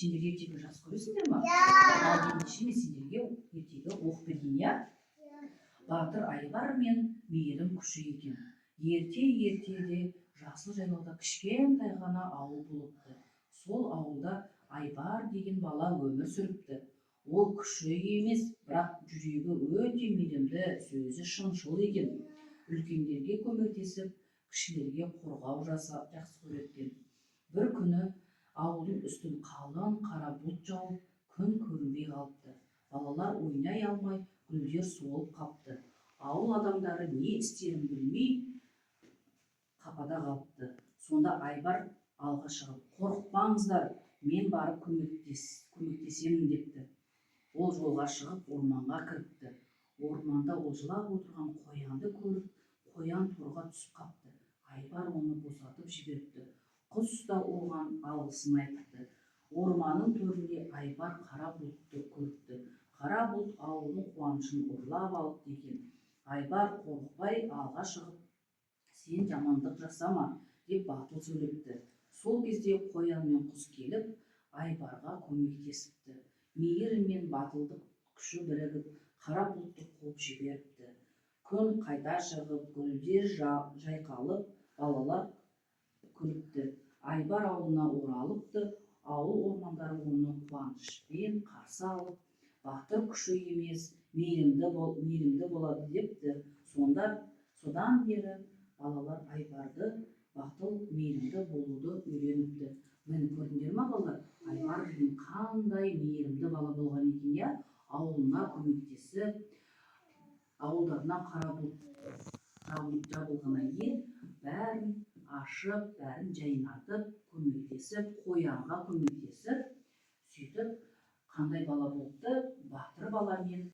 сендер ертегі жақсы көресіңдер ма? Ал ендеше мен сендерге ертегі оқып берейін, иә? Батыр Айбар мен мейірім күші екен. Ерте-ертеде жасыл жайлауда кішкентай ғана ауыл болыпты. Сол ауылда Айбар деген бала өмір сүріпті. Ол күші емес, бірақ жүрегі өте мейірімді, сөзі шыншыл екен. Үлкендерге көмектесіп, кішілерге қорғау жасап жақсы көретін. Бір күні ауылдың үстін қалың қара бұлт жауып, күн көрінбей қалыпты. Балалар ойнай алмай, гүлдер суылып қапты. Ауыл адамдары не істерін білмей қапада қалыпты. Сонда Айбар алға шығып, қорықпаңыздар, мен барып көмектесемін депті. Ол жолға шығып орманға кіріпті. Орманда ол жылап отырған қоянды көріп, қоян торға түсіп қапты. Айбар оны босатып жіберіпті. Құс та оған алғысын айтыпты. Орманның төрінде Айбар қара бұлтты көріпті. Қара бұлт ауылдың қуанышын ұрлап алыпты екен. Айбар қорықпай алға шығып, сен жамандық жасама деп батыл сөйлепті. Сол кезде қоян мен құс келіп, Айбарға көмектесіпті. Мейірім мен батылдық күші бірігіп, қара бұлтты қуып жіберіпті. Күн қайта шығып, гүлдер жайқалып, балалар күліпті. Айбар ауылына оралыпты. Ауыл ормандары оны қуанышпен қарсы алып, батыр күші емес, мейірімді болады депті. Содан бері балалар Айбарды батыл, мейірімді болуды үйреніпті. Міне көрдіңдер ме балалар? Айбар деген қандай мейірімді бала болған екен, иә? Ауылына көмектесіп, ауылдарына қара бұлт жабылғаннан кейін бәрін ашып, бәрін жайнатып, көмектесіп, қоянға көмектесіп, сөйтіп қандай бала болыпты? Батыр бала мен